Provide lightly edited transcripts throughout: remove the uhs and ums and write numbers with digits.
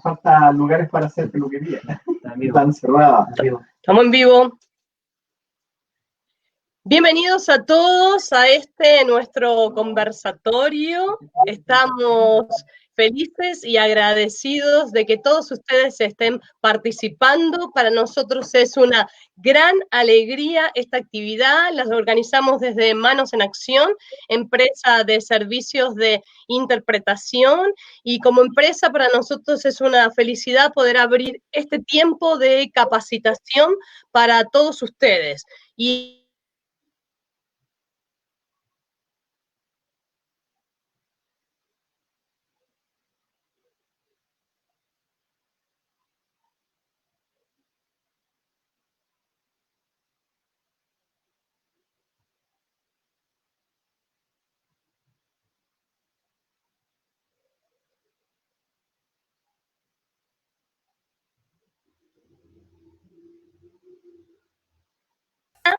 falta lugares para hacer peluquería. Están cerradas. Estamos en vivo. Bienvenidos a todos a nuestro conversatorio. Estamos felices y agradecidos de que todos ustedes estén participando. Para nosotros es una gran alegría esta actividad. La organizamos desde Manos en Acción, empresa de servicios de interpretación, y como empresa para nosotros es una felicidad poder abrir este tiempo de capacitación para todos ustedes. Y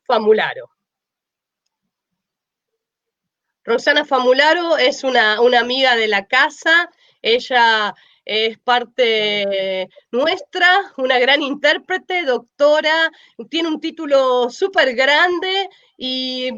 Famularo. Roxana Famularo es una amiga de la casa, ella es parte nuestra, una gran intérprete, doctora, tiene un título súper grande y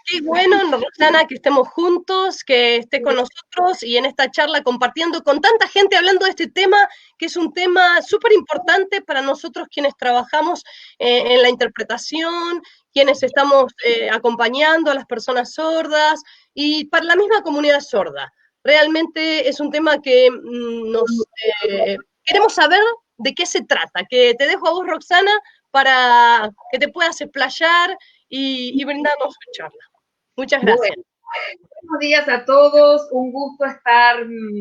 qué bueno, Roxana, que estemos juntos, que esté con nosotros y en esta charla compartiendo con tanta gente hablando de este tema, que es un tema súper importante para nosotros quienes trabajamos en la interpretación, quienes estamos acompañando a las personas sordas y para la misma comunidad sorda. Realmente es un tema que queremos saber de qué se trata, que te dejo a vos, Roxana, para que te puedas explayar y brindarnos su charla. Muchas gracias. Bueno, buenos días a todos, un gusto estar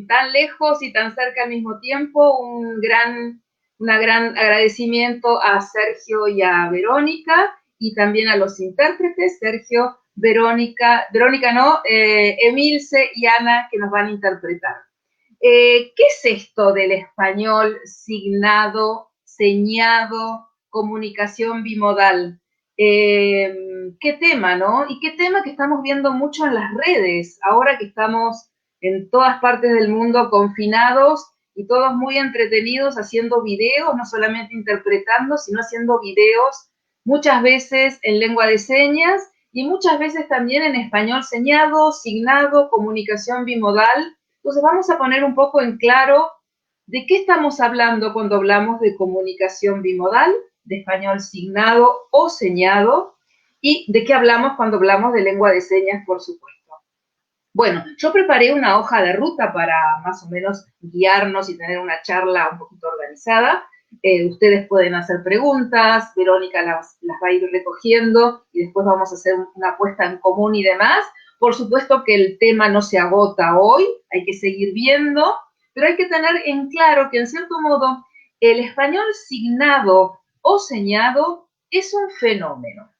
tan lejos y tan cerca al mismo tiempo, un gran agradecimiento a Sergio y a Verónica, y también a los intérpretes, Sergio, Emilce y Ana, que nos van a interpretar. ¿Qué es esto del español signado, señado, comunicación bimodal? Qué tema, ¿no? Y qué tema que estamos viendo mucho en las redes, ahora que estamos en todas partes del mundo confinados y todos muy entretenidos haciendo videos, no solamente interpretando, sino haciendo videos, muchas veces en lengua de señas y muchas veces también en español señado, signado, comunicación bimodal. Entonces vamos a poner un poco en claro de qué estamos hablando cuando hablamos de comunicación bimodal, de español signado o señado, y de qué hablamos cuando hablamos de lengua de señas, por supuesto. Bueno, yo preparé una hoja de ruta para más o menos guiarnos y tener una charla un poquito organizada. Ustedes pueden hacer preguntas, Verónica las va a ir recogiendo y después vamos a hacer una puesta en común y demás. Por supuesto que el tema no se agota hoy, hay que seguir viendo, pero hay que tener en claro que en cierto modo el español signado o señado es un fenómeno.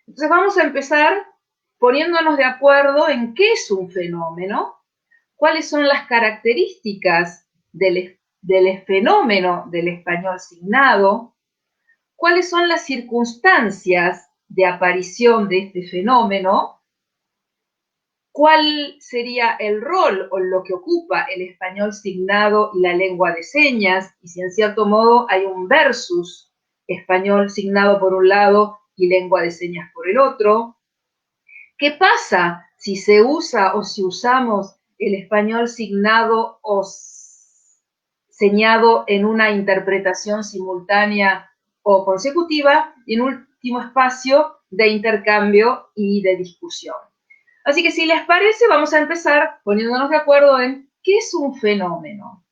Entonces vamos a empezar poniéndonos de acuerdo en qué es un fenómeno, cuáles son las características del fenómeno del español signado, cuáles son las circunstancias de aparición de este fenómeno, cuál sería el rol o lo que ocupa el español signado y la lengua de señas, y si en cierto modo hay un versus español signado por un lado y lengua de señas por el otro. ¿Qué pasa si se usa o si usamos el español signado o señado en una interpretación simultánea o consecutiva? Y en último espacio de intercambio y de discusión. Así que si les parece, vamos a empezar poniéndonos de acuerdo en qué es un fenómeno.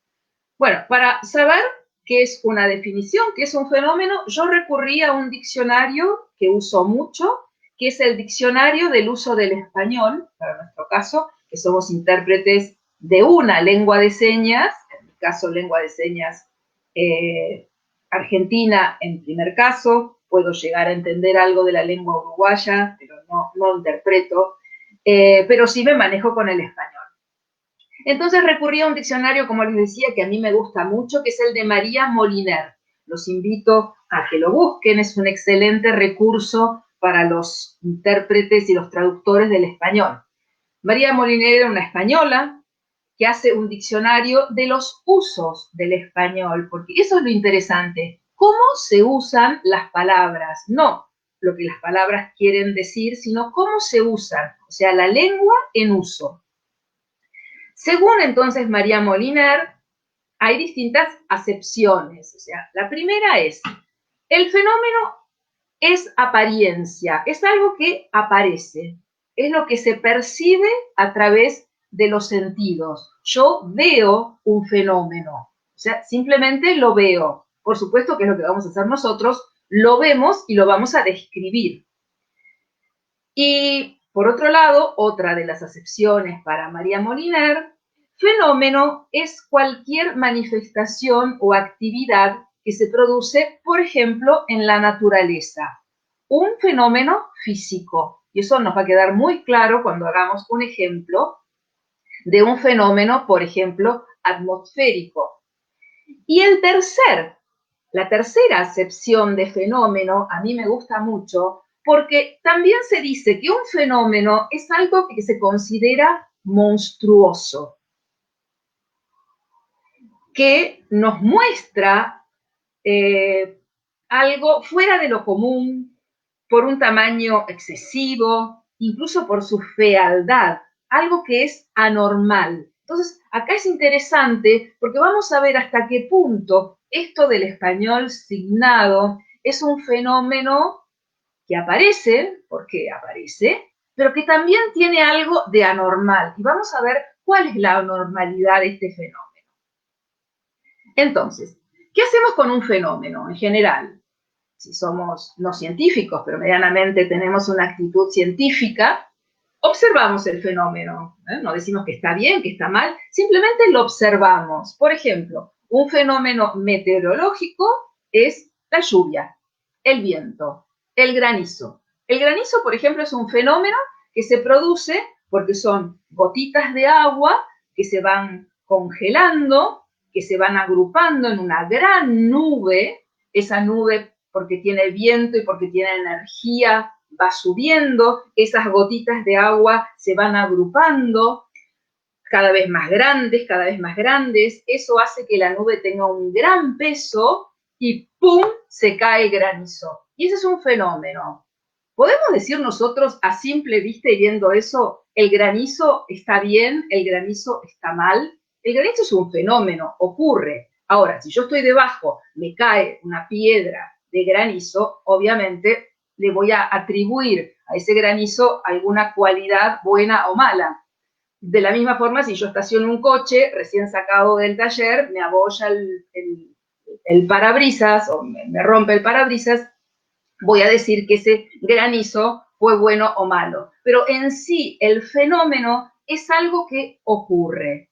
Bueno, para saber qué es una definición, qué es un fenómeno, yo recurrí a un diccionario que uso mucho, que es el Diccionario del Uso del Español, para nuestro caso, que somos intérpretes de una lengua de señas, en mi caso lengua de señas argentina en primer caso, puedo llegar a entender algo de la lengua uruguaya, pero no interpreto, pero sí me manejo con el español. Entonces recurrí a un diccionario, como les decía, que a mí me gusta mucho, que es el de María Moliner. Los invito a que lo busquen, es un excelente recurso para los intérpretes y los traductores del español. María Moliner era una española que hace un diccionario de los usos del español, porque eso es lo interesante. ¿Cómo se usan las palabras? No lo que las palabras quieren decir, sino cómo se usan, o sea, la lengua en uso. Según entonces María Moliner, hay distintas acepciones. O sea, la primera es, el fenómeno es apariencia, es algo que aparece, es lo que se percibe a través de los sentidos. Yo veo un fenómeno, o sea, simplemente lo veo. Por supuesto que es lo que vamos a hacer nosotros, lo vemos y lo vamos a describir. Y por otro lado, otra de las acepciones para María Moliner, fenómeno es cualquier manifestación o actividad que se produce, por ejemplo, en la naturaleza. Un fenómeno físico. Y eso nos va a quedar muy claro cuando hagamos un ejemplo de un fenómeno, por ejemplo, atmosférico. Y la tercera acepción de fenómeno, a mí me gusta mucho, porque también se dice que un fenómeno es algo que se considera monstruoso, que nos muestra algo fuera de lo común, por un tamaño excesivo, incluso por su fealdad, algo que es anormal. Entonces, acá es interesante porque vamos a ver hasta qué punto esto del español signado es un fenómeno que aparece, porque aparece, pero que también tiene algo de anormal. Y vamos a ver cuál es la anormalidad de este fenómeno. Entonces, ¿qué hacemos con un fenómeno en general? Si somos no científicos, pero medianamente tenemos una actitud científica, observamos el fenómeno. No decimos que está bien, que está mal, simplemente lo observamos. Por ejemplo, un fenómeno meteorológico es la lluvia, el viento, el granizo. El granizo, por ejemplo, es un fenómeno que se produce porque son gotitas de agua que se van congelando, que se van agrupando en una gran nube. Esa nube, porque tiene viento y porque tiene energía, va subiendo, esas gotitas de agua se van agrupando, cada vez más grandes, eso hace que la nube tenga un gran peso y ¡pum!, se cae granizo. Y ese es un fenómeno. ¿Podemos decir nosotros a simple vista y viendo eso, el granizo está bien, el granizo está mal? El granizo es un fenómeno, ocurre. Ahora, si yo estoy debajo, me cae una piedra de granizo, obviamente le voy a atribuir a ese granizo alguna cualidad buena o mala. De la misma forma, si yo estaciono un coche recién sacado del taller, me abolla el parabrisas o me rompe el parabrisas, voy a decir que ese granizo fue bueno o malo. Pero en sí, el fenómeno es algo que ocurre.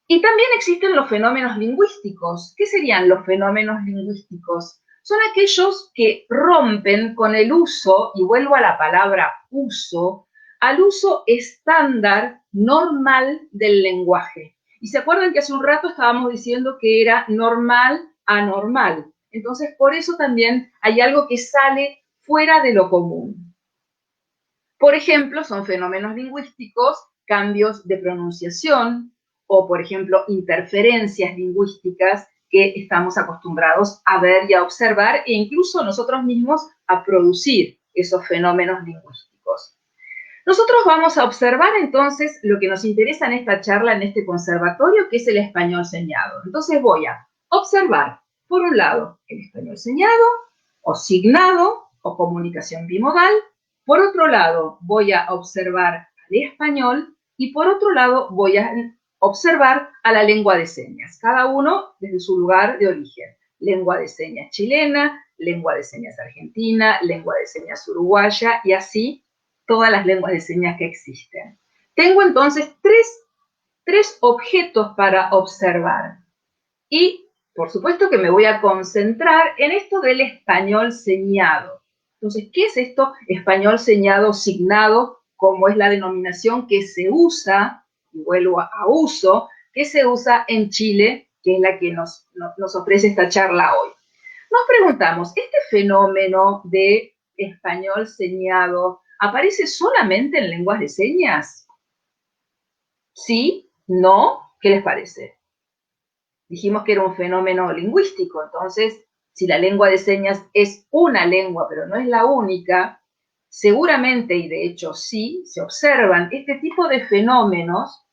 Y también existen los fenómenos lingüísticos. ¿Qué serían los fenómenos lingüísticos? Son aquellos que rompen con el uso, y vuelvo a la palabra uso, al uso estándar normal del lenguaje. Y se acuerdan que hace un rato estábamos diciendo que era normal, anormal. Entonces, por eso también hay algo que sale fuera de lo común. Por ejemplo, son fenómenos lingüísticos, cambios de pronunciación, o, por ejemplo, interferencias lingüísticas que estamos acostumbrados a ver y a observar, e incluso nosotros mismos a producir esos fenómenos lingüísticos. Nosotros vamos a observar entonces lo que nos interesa en esta charla, en este conservatorio, que es el español señado. Entonces voy a observar, por un lado, el español señado, o signado, o comunicación bimodal. Por otro lado, voy a observar al español, y por otro lado, voy a observar a la lengua de señas, cada uno desde su lugar de origen. Lengua de señas chilena, lengua de señas argentina, lengua de señas uruguaya, y así todas las lenguas de señas que existen. Tengo entonces tres objetos para observar. Y, por supuesto, que me voy a concentrar en esto del español señado. Entonces, ¿qué es esto? Español señado signado, como es la denominación que se usa, y vuelvo a uso, que se usa en Chile, que es la que nos ofrece esta charla hoy. Nos preguntamos, ¿este fenómeno de español señado aparece solamente en lenguas de señas? ¿Sí? ¿No? ¿Qué les parece? Dijimos que era un fenómeno lingüístico, entonces, si la lengua de señas es una lengua, pero no es la única, seguramente, y de hecho sí, se observan este tipo de fenómenos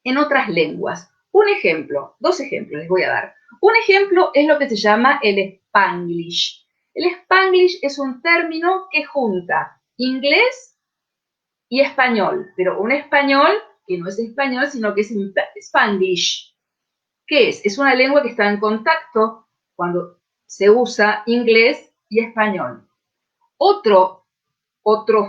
en otras lenguas. Un ejemplo, dos ejemplos les voy a dar. Un ejemplo es lo que se llama el Spanglish. El Spanglish es un término que junta inglés y español, pero un español que no es español, sino que es Spanglish. ¿Qué es? Es una lengua que está en contacto cuando se usa inglés y español. Otro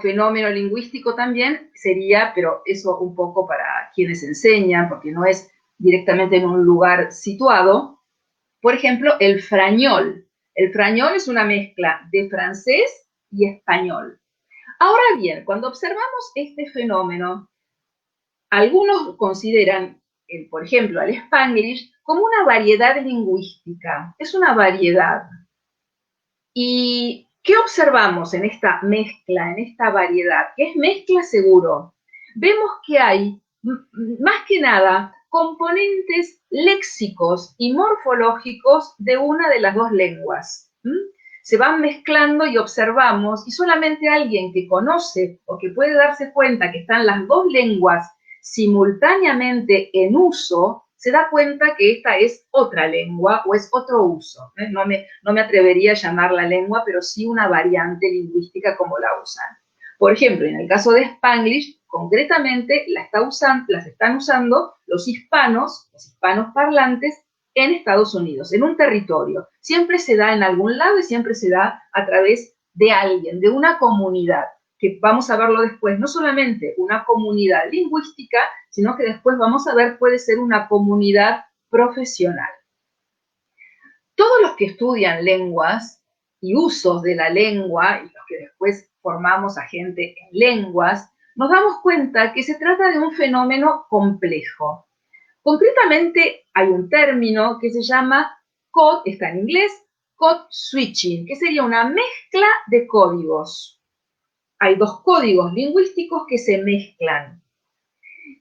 fenómeno lingüístico también sería, pero eso un poco para quienes enseñan, porque no es directamente en un lugar situado, por ejemplo, el frañol. El frañol es una mezcla de francés y español. Ahora bien, cuando observamos este fenómeno, algunos consideran, por ejemplo, al Spanglish como una variedad lingüística. Es una variedad. ¿Y qué observamos en esta mezcla, en esta variedad? Que es mezcla seguro. Vemos que hay, más que nada, componentes léxicos y morfológicos de una de las dos lenguas. Se van mezclando y observamos, y solamente alguien que conoce o que puede darse cuenta que están las dos lenguas simultáneamente en uso, se da cuenta que esta es otra lengua o es otro uso. No me atrevería a llamarla lengua, pero sí una variante lingüística como la usan. Por ejemplo, en el caso de Spanglish, concretamente las están usando los hispanos parlantes en Estados Unidos, en un territorio. Siempre se da en algún lado y siempre se da a través de alguien, de una comunidad, que vamos a verlo después, no solamente una comunidad lingüística, sino que después vamos a ver puede ser una comunidad profesional. Todos los que estudian lenguas y usos de la lengua, y los que después formamos a gente en lenguas, nos damos cuenta que se trata de un fenómeno complejo. Concretamente, hay un término que se llama code, está en inglés, code switching, que sería una mezcla de códigos. Hay dos códigos lingüísticos que se mezclan.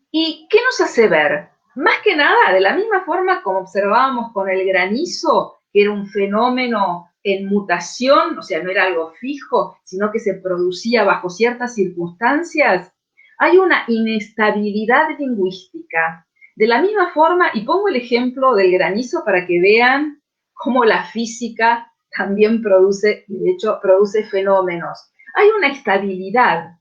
¿Y qué nos hace ver? Más que nada, de la misma forma como observábamos con el granizo, que era un fenómeno en mutación, o sea, no era algo fijo, sino que se producía bajo ciertas circunstancias, hay una inestabilidad lingüística. De la misma forma, y pongo el ejemplo del granizo para que vean cómo la física también produce, y de hecho produce fenómenos. Hay una estabilidad.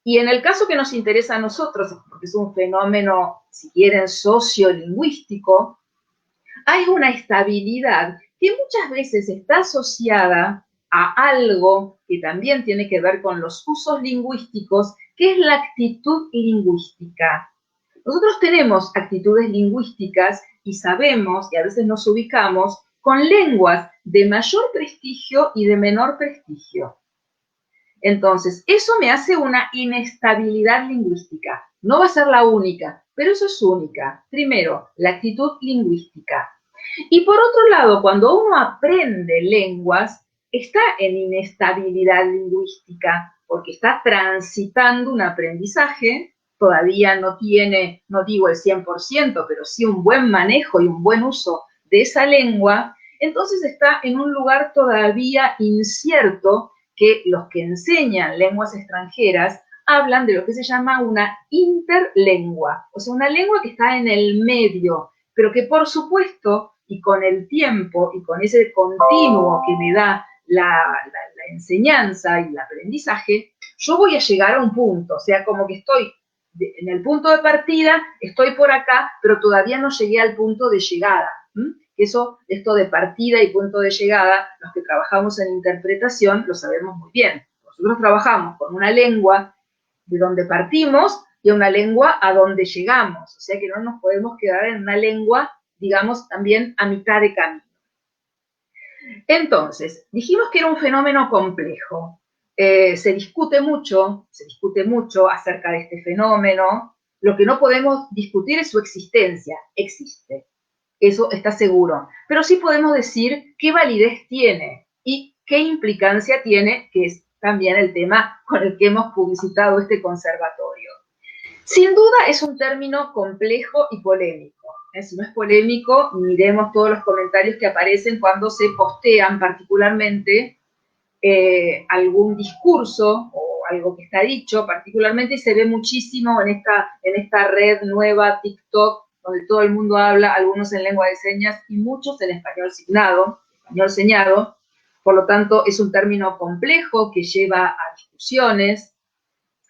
Y en el caso que nos interesa a nosotros, porque es un fenómeno, si quieren, sociolingüístico, hay una estabilidad que muchas veces está asociada a algo que también tiene que ver con los usos lingüísticos, que es la actitud lingüística. Nosotros tenemos actitudes lingüísticas y sabemos, y a veces nos ubicamos, con lenguas de mayor prestigio y de menor prestigio. Entonces, eso me hace una inestabilidad lingüística. No va a ser la única, pero eso es única. Primero, la actitud lingüística. Y por otro lado, cuando uno aprende lenguas, está en inestabilidad lingüística, porque está transitando un aprendizaje, todavía no tiene, no digo el 100%, pero sí un buen manejo y un buen uso de esa lengua, entonces está en un lugar todavía incierto, que los que enseñan lenguas extranjeras hablan de lo que se llama una interlengua, o sea, una lengua que está en el medio, pero que por supuesto, y con el tiempo, y con ese continuo que me da la enseñanza y el aprendizaje, yo voy a llegar a un punto, o sea, como que estoy en el punto de partida, estoy por acá, pero todavía no llegué al punto de llegada. Esto de partida y punto de llegada, los que trabajamos en interpretación lo sabemos muy bien. Nosotros trabajamos con una lengua de donde partimos y una lengua a donde llegamos. O sea que no nos podemos quedar en una lengua, digamos, también a mitad de camino. Entonces, dijimos que era un fenómeno complejo. Se discute mucho acerca de este fenómeno. Lo que no podemos discutir es su existencia. Existe. Eso está seguro. Pero sí podemos decir qué validez tiene y qué implicancia tiene, que es también el tema con el que hemos publicitado este conservatorio. Sin duda es un término complejo y polémico. Si no es polémico, miremos todos los comentarios que aparecen cuando se postean particularmente algún discurso o algo que está dicho particularmente, y se ve muchísimo en esta red nueva, TikTok, donde todo el mundo habla, algunos en lengua de señas y muchos en español signado, español señado. Por lo tanto, es un término complejo que lleva a discusiones,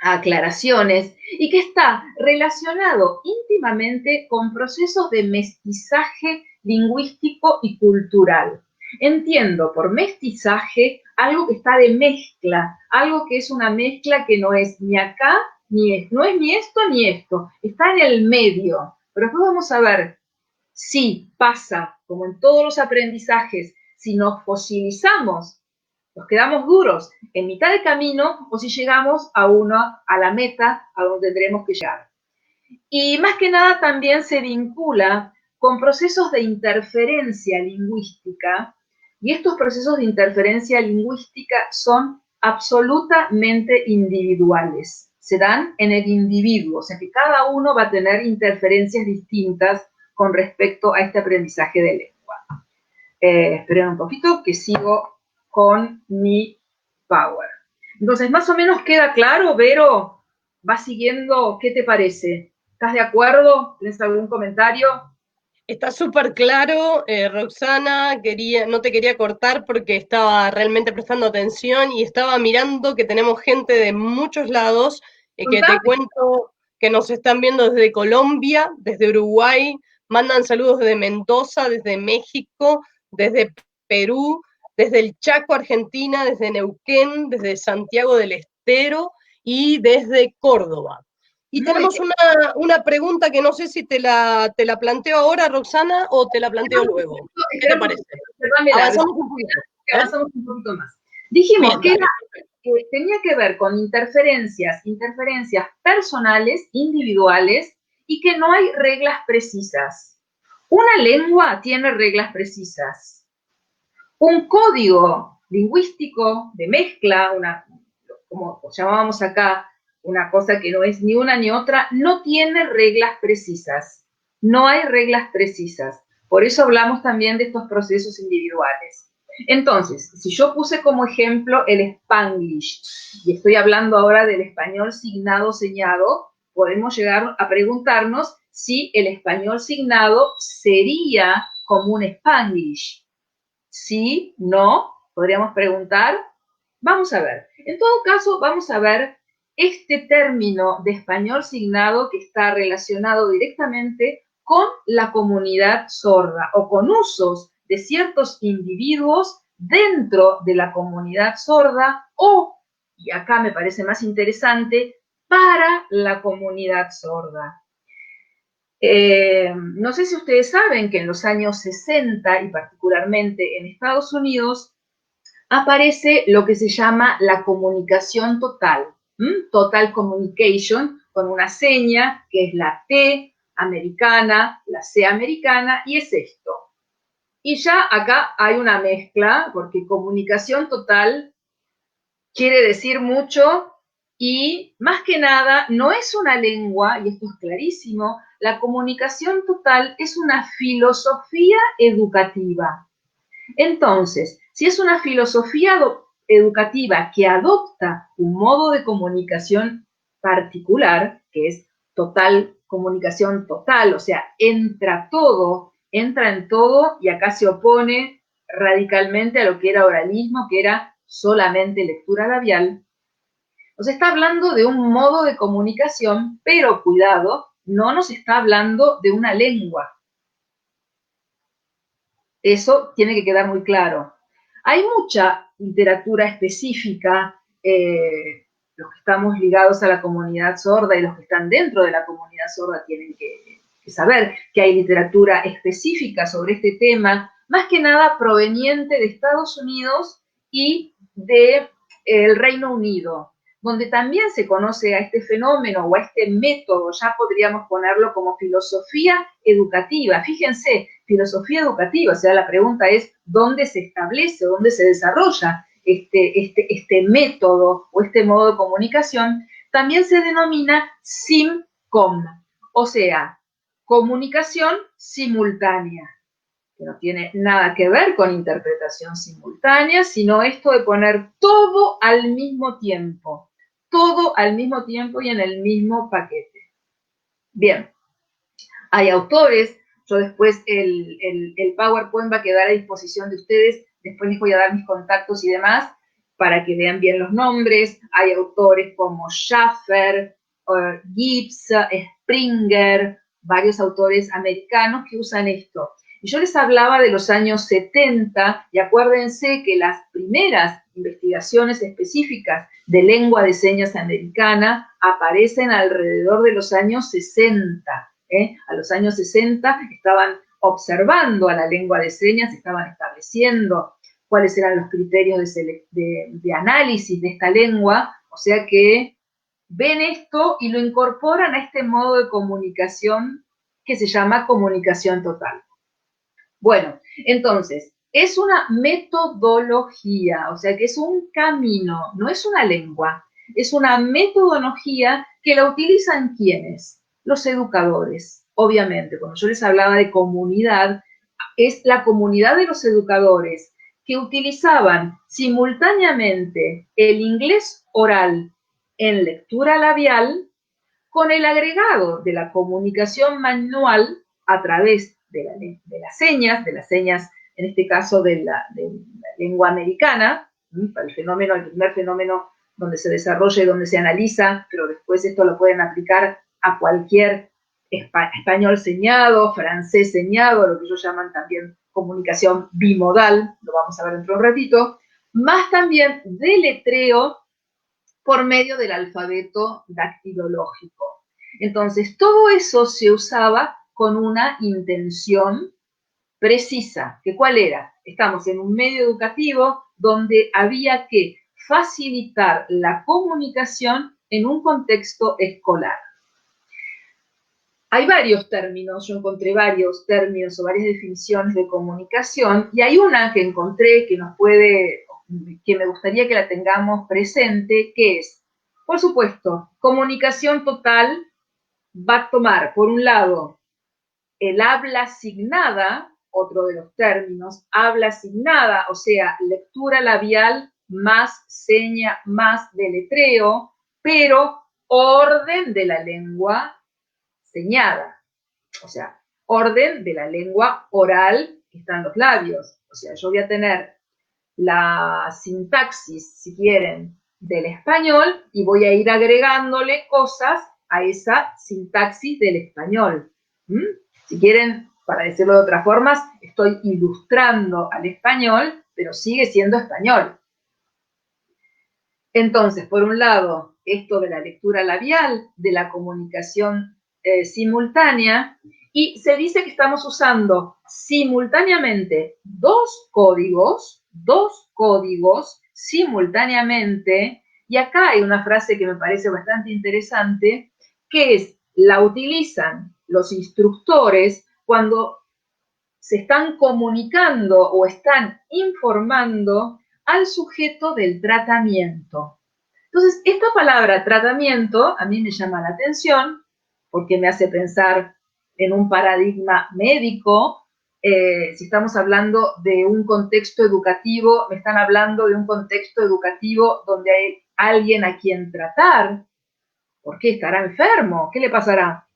a aclaraciones, y que está relacionado íntimamente con procesos de mestizaje lingüístico y cultural. Entiendo por mestizaje algo que está de mezcla, algo que es una mezcla que no es ni acá ni esto, no es ni esto ni esto, está en el medio. Pero después vamos a ver si pasa, como en todos los aprendizajes, si nos fosilizamos, nos quedamos duros en mitad de camino, o si llegamos a la meta a donde tendremos que llegar. Y más que nada también se vincula con procesos de interferencia lingüística, y estos procesos de interferencia lingüística son absolutamente individuales, se dan en el individuo, o sea que cada uno va a tener interferencias distintas con respecto a este aprendizaje de lengua. Esperen un poquito que sigo con mi Power. Entonces, más o menos queda claro, Vero, va siguiendo, ¿qué te parece? ¿Estás de acuerdo? ¿Tienes algún comentario? Está súper claro, Roxana, no te quería cortar porque estaba realmente prestando atención y estaba mirando que tenemos gente de muchos lados, que te cuento que nos están viendo desde Colombia, desde Uruguay, mandan saludos desde Mendoza, desde México, desde Perú, desde el Chaco, Argentina, desde Neuquén, desde Santiago del Estero y desde Córdoba. Y tenemos una pregunta que no sé si te la planteo ahora, Roxana, o te la planteo luego. ¿Qué te parece? Avanzamos un poquito más. Dijimos que tenía que ver con interferencias personales, individuales, y que no hay reglas precisas. Una lengua tiene reglas precisas. Un código lingüístico de mezcla, como llamábamos acá, una cosa que no es ni una ni otra, no tiene reglas precisas. No hay reglas precisas. Por eso hablamos también de estos procesos individuales. Entonces, si yo puse como ejemplo el Spanglish, y estoy hablando ahora del español signado señado, podemos llegar a preguntarnos si el español signado sería como un Spanglish. Sí, no, podríamos preguntar. Vamos a ver. En todo caso, vamos a ver este término de español signado que está relacionado directamente con la comunidad sorda o con usos de ciertos individuos dentro de la comunidad sorda o, y acá me parece más interesante, para la comunidad sorda. No sé si ustedes saben que en los años 60 y particularmente en Estados Unidos aparece lo que se llama la comunicación total, total communication, con una seña que es la T americana, la C americana, y es esto. Y ya acá hay una mezcla, porque comunicación total quiere decir mucho y más que nada no es una lengua, y esto es clarísimo, la comunicación total es una filosofía educativa. Entonces, si es una filosofía educativa que adopta un modo de comunicación particular, que es total, comunicación total, o sea, entra en todo, y acá se opone radicalmente a lo que era oralismo, que era solamente lectura labial. Nos está hablando de un modo de comunicación, pero cuidado, no nos está hablando de una lengua. Eso tiene que quedar muy claro. Hay mucha literatura específica, los que estamos ligados a la comunidad sorda y los que están dentro de la comunidad sorda tienen que saber que hay literatura específica sobre este tema, más que nada proveniente de Estados Unidos y del Reino Unido, donde también se conoce a este fenómeno o a este método, ya podríamos ponerlo como filosofía educativa. Fíjense, filosofía educativa, o sea, la pregunta es, ¿dónde se establece, dónde se desarrolla este método o este modo de comunicación? También se denomina o sea, comunicación simultánea, que no tiene nada que ver con interpretación simultánea, sino esto de poner todo al mismo tiempo y en el mismo paquete. Bien, hay autores, yo después el PowerPoint va a quedar a disposición de ustedes, después les voy a dar mis contactos y demás, para que vean bien los nombres. Hay autores como Schaffer, Gibbs, Springer, varios autores americanos que usan esto. Y yo les hablaba de los años 70, y acuérdense que las primeras investigaciones específicas de lengua de señas americana aparecen alrededor de los años 60. A los años 60 estaban observando a la lengua de señas, estaban estableciendo cuáles eran los criterios de análisis de esta lengua, o sea que ven esto y lo incorporan a este modo de comunicación que se llama comunicación total. Bueno, entonces, es una metodología, o sea que es un camino, no es una lengua, es una metodología que la utilizan ¿quiénes? Los educadores, obviamente. Cuando yo les hablaba de comunidad, es la comunidad de los educadores que utilizaban simultáneamente el inglés oral en lectura labial con el agregado de la comunicación manual a través de las señas, en este caso de la lengua americana, para el primer fenómeno donde se desarrolla y donde se analiza, pero después esto lo pueden aplicar a cualquier español señado, francés señado, lo que ellos llaman también comunicación bimodal, lo vamos a ver dentro de un ratito, más también deletreo por medio del alfabeto dactilológico. Entonces, todo eso se usaba con una intención precisa, que ¿cuál era? Estamos en un medio educativo donde había que facilitar la comunicación en un contexto escolar. Hay varios términos, yo encontré varios términos o varias definiciones de comunicación, y hay una que encontré que me gustaría que la tengamos presente, que es, por supuesto, comunicación total va a tomar, por un lado, el habla signada, otro de los términos, habla signada, o sea, lectura labial más seña más deletreo, pero orden de la lengua señada, o sea, orden de la lengua oral que está en los labios. O sea, yo voy a tener la sintaxis, si quieren, del español y voy a ir agregándole cosas a esa sintaxis del español. Si quieren, para decirlo de otra forma, estoy ilustrando al español, pero sigue siendo español. Entonces, por un lado, esto de la lectura labial, de la comunicación simultánea, y se dice que estamos usando simultáneamente dos códigos simultáneamente, y acá hay una frase que me parece bastante interesante, que es, la utilizan los instructores cuando se están comunicando o están informando al sujeto del tratamiento. Entonces, esta palabra tratamiento a mí me llama la atención porque me hace pensar en un paradigma médico. Si estamos hablando de un contexto educativo, me están hablando de un contexto educativo donde hay alguien a quien tratar. ¿Por qué? ¿Estará enfermo? ¿Qué le pasará?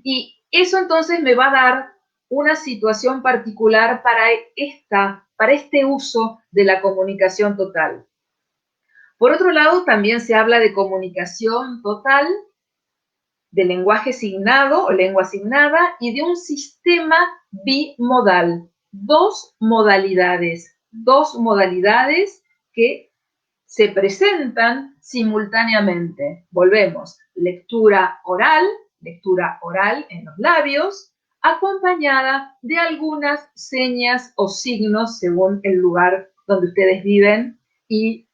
Y eso entonces me va a dar una situación particular para este uso de la comunicación total. Por otro lado, también se habla de comunicación total, de lenguaje signado o lengua signada y de un sistema bimodal. Dos modalidades que se presentan simultáneamente. Volvemos, lectura oral en los labios, acompañada de algunas señas o signos según el lugar donde ustedes viven y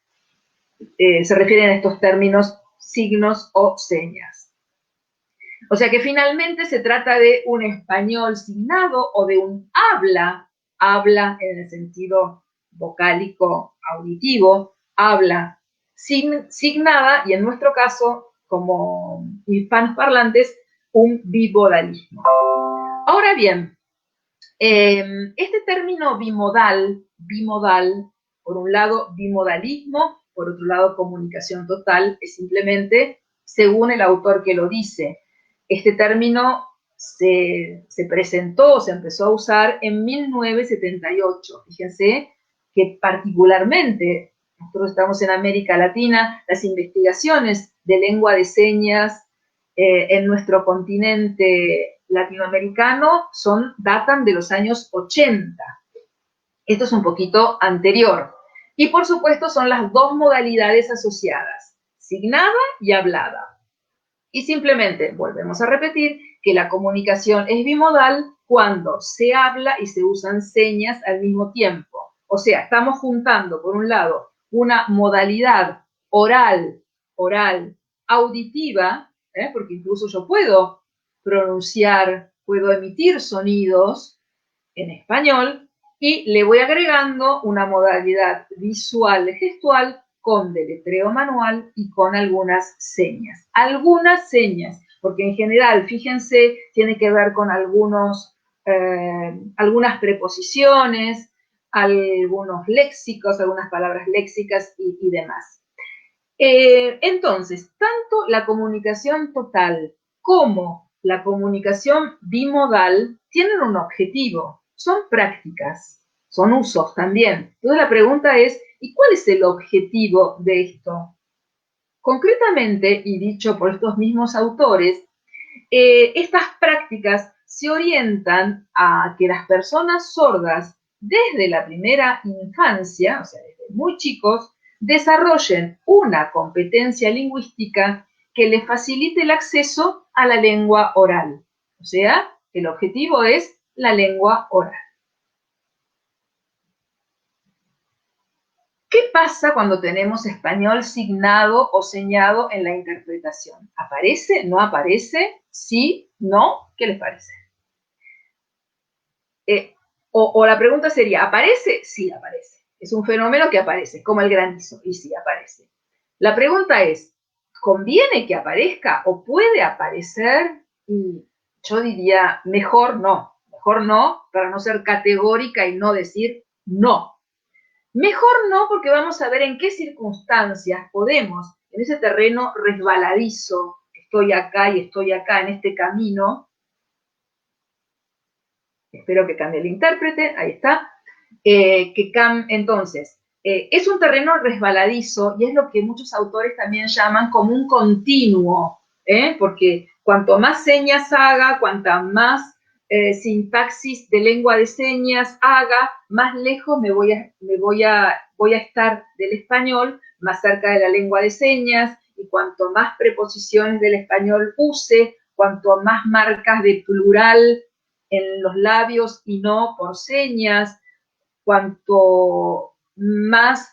se refieren a estos términos signos o señas. O sea que finalmente se trata de un español signado o de un habla en el sentido vocálico auditivo, habla signada, y en nuestro caso, como hispanos parlantes, un bimodalismo. Ahora bien, este término bimodal, por un lado bimodalismo, por otro lado comunicación total, es simplemente según el autor que lo dice. Este término se presentó, se empezó a usar en 1978. Fíjense que particularmente, nosotros estamos en América Latina, las investigaciones de lengua de señas en nuestro continente latinoamericano datan de los años 80. Esto es un poquito anterior. Y por supuesto son las dos modalidades asociadas, signada y hablada. Y simplemente volvemos a repetir que la comunicación es bimodal cuando se habla y se usan señas al mismo tiempo. O sea, estamos juntando, por un lado, una modalidad oral, auditiva, porque incluso yo puedo pronunciar, puedo emitir sonidos en español, y le voy agregando una modalidad visual, gestual, con deletreo manual y con algunas señas. Algunas señas, porque en general, fíjense, tiene que ver con algunas preposiciones, algunos léxicos, algunas palabras léxicas y demás. Entonces, tanto la comunicación total como la comunicación bimodal tienen un objetivo, son prácticas, son usos también. Entonces la pregunta es, ¿y cuál es el objetivo de esto? Concretamente, y dicho por estos mismos autores, estas prácticas se orientan a que las personas sordas desde la primera infancia, o sea, desde muy chicos, desarrollen una competencia lingüística que les facilite el acceso a la lengua oral. O sea, el objetivo es la lengua oral. ¿Qué pasa cuando tenemos español signado o señado en la interpretación? ¿Aparece? ¿No aparece? ¿Sí? ¿No? ¿Qué les parece? O la pregunta sería, ¿aparece? Sí, aparece. Es un fenómeno que aparece, como el granizo, y sí, aparece. La pregunta es, ¿conviene que aparezca o puede aparecer? Y yo diría, mejor no, para no ser categórica y no decir no. Mejor no, porque vamos a ver en qué circunstancias podemos, en ese terreno resbaladizo, estoy acá y estoy acá en este camino, espero que cambie el intérprete, ahí está, entonces, es un terreno resbaladizo y es lo que muchos autores también llaman como un continuo, porque cuanto más señas haga, cuanta más sintaxis de lengua de señas haga, más lejos voy a estar del español, más cerca de la lengua de señas, y cuanto más preposiciones del español use, cuanto más marcas de plural en los labios y no por señas, cuanto más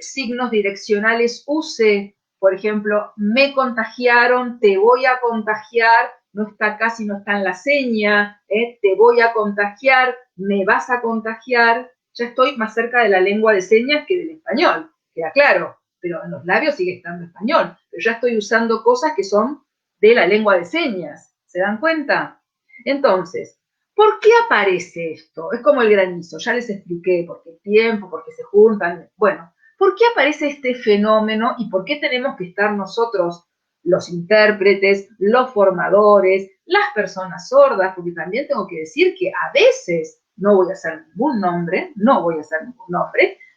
signos direccionales use, por ejemplo, me contagiaron, te voy a contagiar, no está casi, no está en la seña, te voy a contagiar, me vas a contagiar, ya estoy más cerca de la lengua de señas que del español, queda claro, pero en los labios sigue estando español, pero ya estoy usando cosas que son de la lengua de señas, ¿se dan cuenta? Entonces, ¿por qué aparece esto? Es como el granizo, ya les expliqué, porque el tiempo, porque se juntan, bueno, ¿por qué aparece este fenómeno y por qué tenemos que estar nosotros, los intérpretes, los formadores, las personas sordas? Porque también tengo que decir que a veces, no voy a hacer ningún nombre,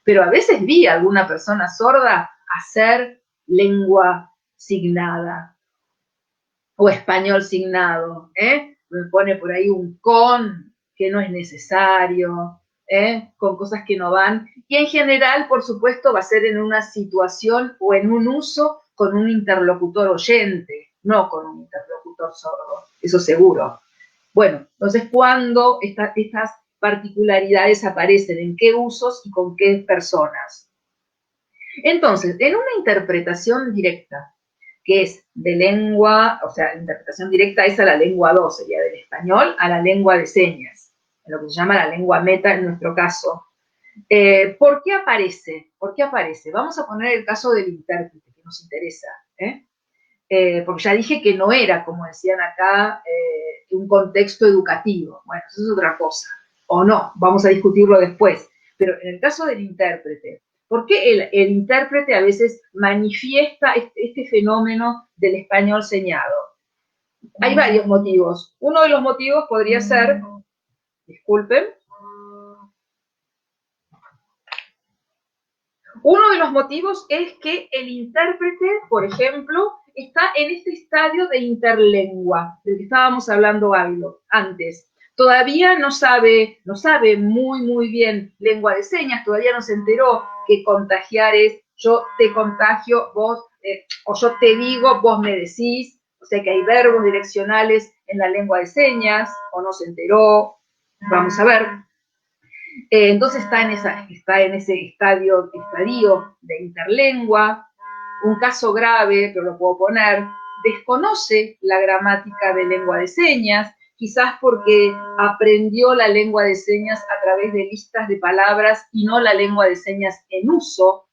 pero a veces vi a alguna persona sorda hacer lengua signada o español signado, me pone por ahí un con que no es necesario, con cosas que no van, y en general, por supuesto, va a ser en una situación o en un uso con un interlocutor oyente, no con un interlocutor sordo, eso seguro. Bueno, entonces, ¿cuándo estas particularidades aparecen? ¿En qué usos y con qué personas? Entonces, en una interpretación directa, que es de lengua, o sea, la interpretación directa es a la lengua 2, sería del español a la lengua de señas, en lo que se llama la lengua meta en nuestro caso. ¿Por qué aparece? ¿Por qué aparece? Vamos a poner el caso del intérprete, que nos interesa. porque ya dije que no era, como decían acá, un contexto educativo. Bueno, eso es otra cosa. O no, vamos a discutirlo después. Pero en el caso del intérprete, ¿por qué el intérprete a veces manifiesta este fenómeno del español señado? Hay varios motivos. Uno de los motivos podría ser, disculpen, uno de los motivos es que el intérprete, por ejemplo, está en este estadio de interlengua, del que estábamos hablando antes. Todavía no sabe muy bien lengua de señas, todavía no se enteró que contagiar es yo te contagio, vos, o yo te digo, vos me decís, o sea que hay verbos direccionales en la lengua de señas, o no se enteró, vamos a ver. Entonces está en ese estadio de interlengua. Un caso grave, pero lo puedo poner, desconoce la gramática de lengua de señas, quizás porque aprendió la lengua de señas a través de listas de palabras y no la lengua de señas en uso.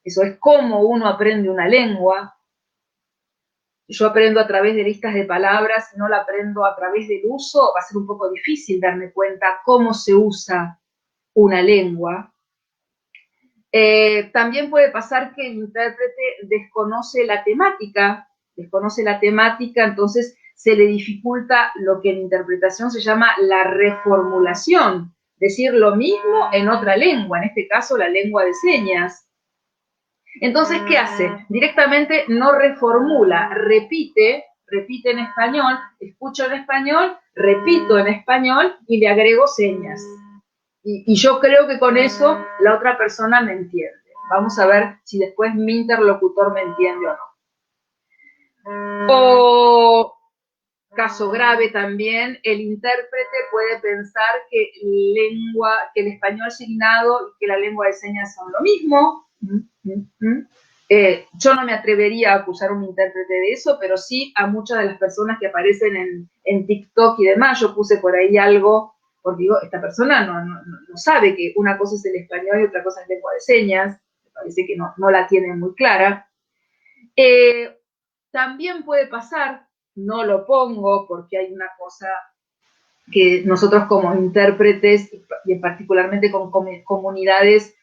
Eso es cómo uno aprende una lengua. Yo aprendo a través de listas de palabras, no la aprendo a través del uso, va a ser un poco difícil darme cuenta cómo se usa una lengua. También puede pasar que el intérprete desconoce la temática, entonces se le dificulta lo que en interpretación se llama la reformulación, decir lo mismo en otra lengua, en este caso la lengua de señas. Entonces, ¿qué hace? Directamente no reformula, repite en español, escucho en español, repito en español y le agrego señas. Y yo creo que con eso la otra persona me entiende. Vamos a ver si después mi interlocutor me entiende o no. O, caso grave también, el intérprete puede pensar que el español signado y que la lengua de señas son lo mismo. Yo no me atrevería a acusar a un intérprete de eso, pero sí a muchas de las personas que aparecen en TikTok y demás. Yo puse por ahí algo, porque digo, esta persona no sabe que una cosa es el español y otra cosa es lengua de señas. Me parece que no la tiene muy clara. También puede pasar, no lo pongo porque hay una cosa que nosotros como intérpretes, y particularmente con comunidades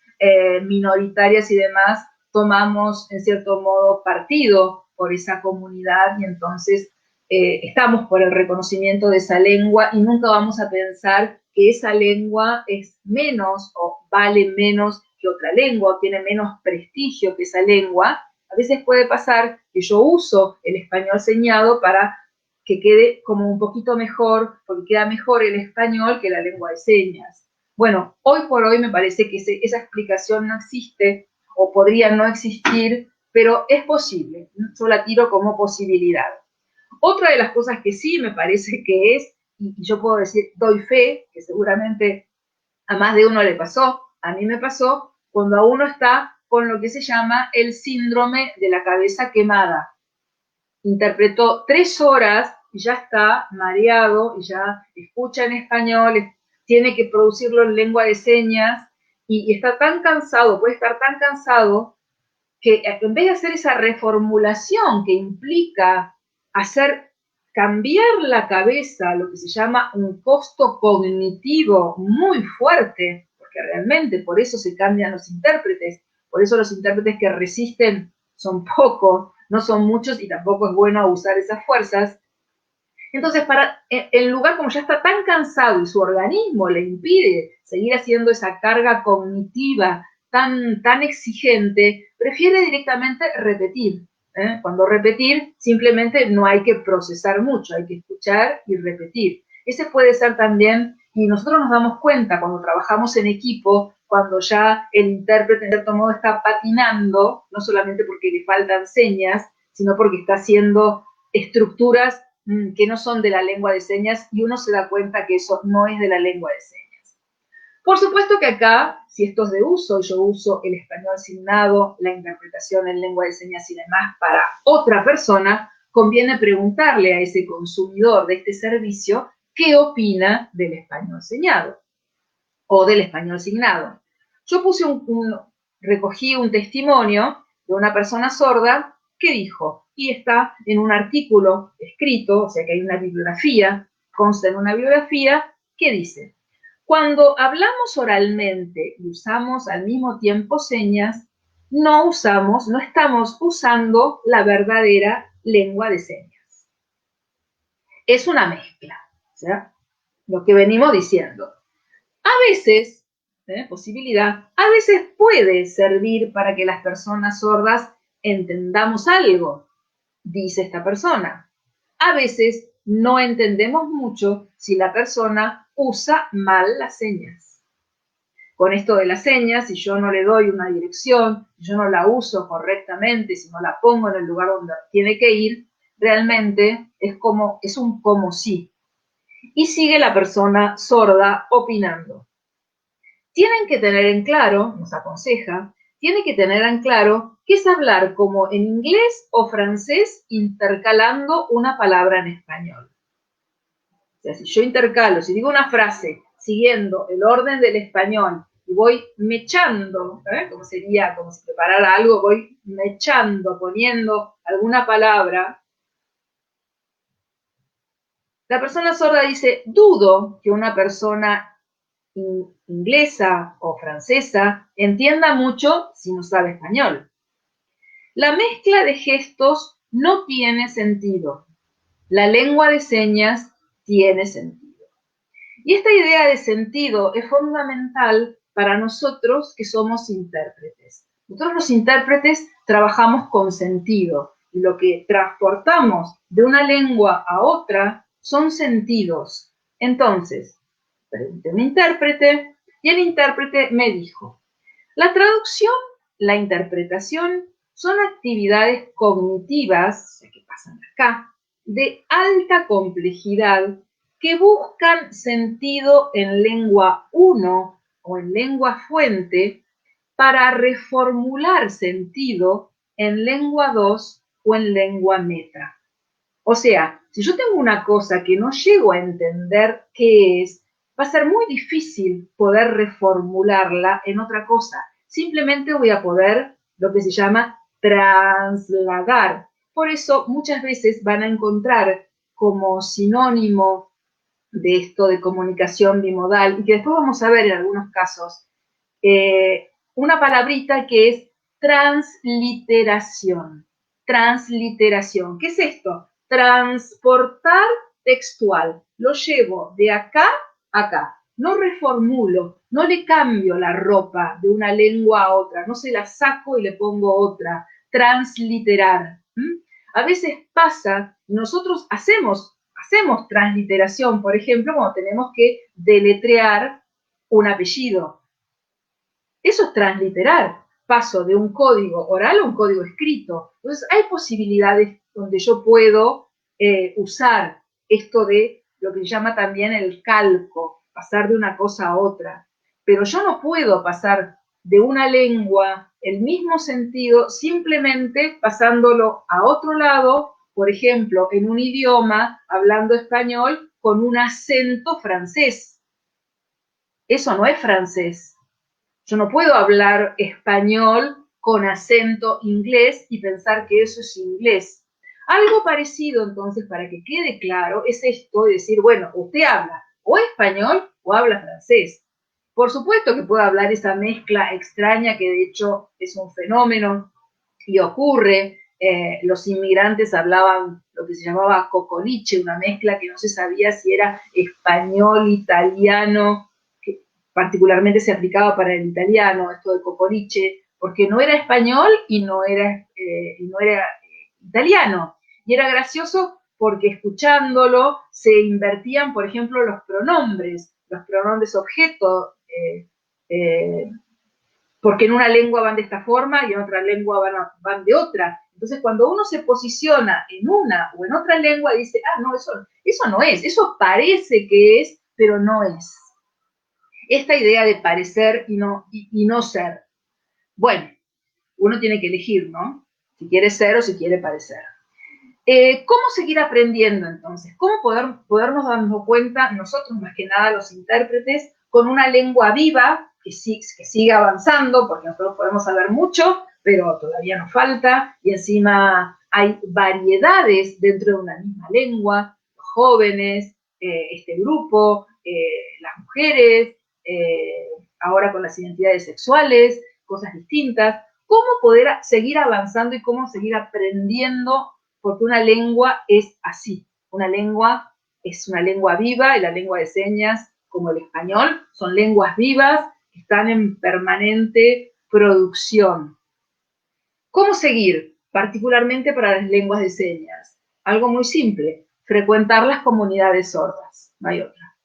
minoritarias y demás, tomamos en cierto modo partido por esa comunidad y entonces estamos por el reconocimiento de esa lengua y nunca vamos a pensar que esa lengua es menos o vale menos que otra lengua o tiene menos prestigio que esa lengua. A veces puede pasar que yo uso el español señado para que quede como un poquito mejor, porque queda mejor el español que la lengua de señas. Bueno, hoy por hoy me parece que esa explicación no existe o podría no existir, pero es posible. Yo la tiro como posibilidad. Otra de las cosas que sí me parece que es, y yo puedo decir, doy fe, que seguramente a más de uno le pasó, a mí me pasó, cuando a uno está con lo que se llama el síndrome de la cabeza quemada. Interpretó 3 horas y ya está mareado, y ya escucha en español, tiene que producirlo en lengua de señas, y está tan cansado, puede estar tan cansado, que en vez de hacer esa reformulación que implica cambiar la cabeza, lo que se llama un costo cognitivo muy fuerte, porque realmente por eso se cambian los intérpretes, por eso los intérpretes que resisten son pocos, no son muchos y tampoco es bueno usar esas fuerzas. Entonces, en lugar, como ya está tan cansado y su organismo le impide seguir haciendo esa carga cognitiva tan exigente, prefiere directamente repetir. Cuando repetir, simplemente no hay que procesar mucho, hay que escuchar y repetir. Ese puede ser también, y nosotros nos damos cuenta cuando trabajamos en equipo, cuando ya el intérprete en cierto modo está patinando, no solamente porque le faltan señas, sino porque está haciendo estructuras que no son de la lengua de señas y uno se da cuenta que eso no es de la lengua de señas. Por supuesto que acá, si esto es de uso, yo uso el español signado, la interpretación en lengua de señas y demás para otra persona, conviene preguntarle a ese consumidor de este servicio qué opina del español señado o del español signado. Yo recogí un testimonio de una persona sorda ¿qué dijo? Y está en un artículo escrito, o sea que hay una bibliografía, consta en una bibliografía, que dice: cuando hablamos oralmente y usamos al mismo tiempo señas, no estamos usando la verdadera lengua de señas. Es una mezcla, o sea, lo que venimos diciendo. A veces, a veces puede servir para que las personas sordas entendamos algo, dice esta persona. A veces no entendemos mucho si la persona usa mal las señas. Con esto de las señas, si yo no le doy una dirección, si yo no la uso correctamente, si no la pongo en el lugar donde tiene que ir, realmente es un como si. Y sigue la persona sorda opinando. Tienen que tener en claro, nos aconseja, tienen que tener en claro qué es hablar como en inglés o francés intercalando una palabra en español. O sea, si yo intercalo, si digo una frase siguiendo el orden del español y voy mechando, como sería, como si preparara algo, voy mechando, poniendo alguna palabra, la persona sorda dice: dudo que una persona inglesa o francesa entienda mucho si no sabe español. La mezcla de gestos no tiene sentido. La lengua de señas tiene sentido. Y esta idea de sentido es fundamental para nosotros que somos intérpretes. Nosotros los intérpretes trabajamos con sentido y lo que transportamos de una lengua a otra son sentidos. Entonces, pregunté a un intérprete y el intérprete me dijo: la traducción, la interpretación son actividades cognitivas, que pasan acá, de alta complejidad que buscan sentido en lengua 1 o en lengua fuente para reformular sentido en lengua 2 o en lengua meta. O sea, si yo tengo una cosa que no llego a entender qué es, va a ser muy difícil poder reformularla en otra cosa. Simplemente voy a poder lo que se llama trasladar. Por eso muchas veces van a encontrar como sinónimo de esto de comunicación bimodal, y que después vamos a ver en algunos casos, una palabrita que es transliteración. Transliteración. ¿Qué es esto? Transportar textual. Lo llevo de acá a acá. No reformulo, no le cambio la ropa de una lengua a otra, no se la saco y le pongo otra. Transliterar. A veces pasa, nosotros hacemos transliteración, por ejemplo, cuando tenemos que deletrear un apellido. Eso es transliterar. Paso de un código oral a un código escrito. Entonces, hay posibilidades donde yo puedo usar esto de lo que se llama también el calco, pasar de una cosa a otra. Pero yo no puedo pasar de una lengua el mismo sentido simplemente pasándolo a otro lado, por ejemplo, en un idioma, hablando español, con un acento francés. Eso no es francés. Yo no puedo hablar español con acento inglés y pensar que eso es inglés. Algo parecido, entonces, para que quede claro, es esto de decir, bueno, usted habla o español o habla francés. Por supuesto que puedo hablar esa mezcla extraña que de hecho es un fenómeno y ocurre. Los inmigrantes hablaban lo que se llamaba cocoliche, una mezcla que no se sabía si era español, italiano, que particularmente se aplicaba para el italiano, esto de cocoliche, porque no era español y no era italiano. Y era gracioso porque escuchándolo se invertían, por ejemplo, los pronombres objeto, porque en una lengua van de esta forma y en otra lengua van de otra. Entonces, cuando uno se posiciona en una o en otra lengua, dice, ah, no, eso no es, eso parece que es, pero no es. Esta idea de parecer y no ser. Bueno, uno tiene que elegir, ¿no? Si quiere ser o si quiere parecer. ¿Cómo seguir aprendiendo entonces? ¿Cómo podernos darnos cuenta, nosotros más que nada los intérpretes, con una lengua viva que siga avanzando, porque nosotros podemos saber mucho, pero todavía nos falta, y encima hay variedades dentro de una misma lengua, los jóvenes, este grupo, las mujeres, ahora con las identidades sexuales, cosas distintas. ¿Cómo poder seguir avanzando y cómo seguir aprendiendo? Porque una lengua es así. Una lengua es una lengua viva, y la lengua de señas, como el español, son lenguas vivas que están en permanente producción. ¿Cómo seguir? Particularmente para las lenguas de señas. Algo muy simple, frecuentar las comunidades sordas, no hay otra.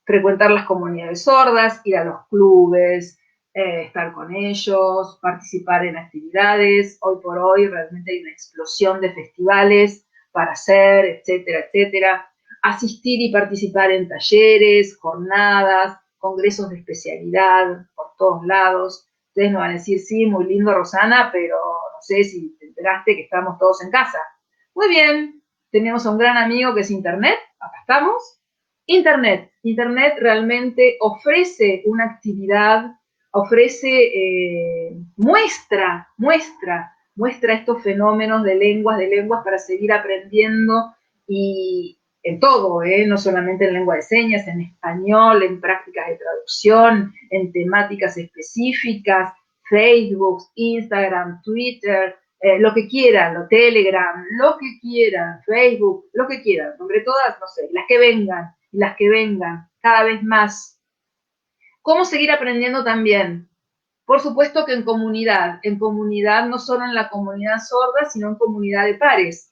Frecuentar las comunidades sordas, ir a los clubes, estar con ellos, participar en actividades. Hoy por hoy realmente hay una explosión de festivales para hacer, etcétera, etcétera. Asistir y participar en talleres, jornadas, congresos de especialidad por todos lados. Ustedes me van a decir, sí, muy lindo, Rosana, pero no sé si te enteraste que estamos todos en casa. Muy bien, tenemos a un gran amigo que es Internet, acá estamos. Internet realmente ofrece una actividad, ofrece, muestra estos fenómenos de lenguas para seguir aprendiendo, y en todo, no solamente en lengua de señas, en español, en prácticas de traducción, en temáticas específicas, Facebook, Instagram, Twitter, lo que quieran, Telegram, lo que quieran, Facebook, lo que quieran, sobre todas, no sé, las que vengan, cada vez más. ¿Cómo seguir aprendiendo también? Por supuesto que en comunidad no solo en la comunidad sorda, sino en comunidad de pares.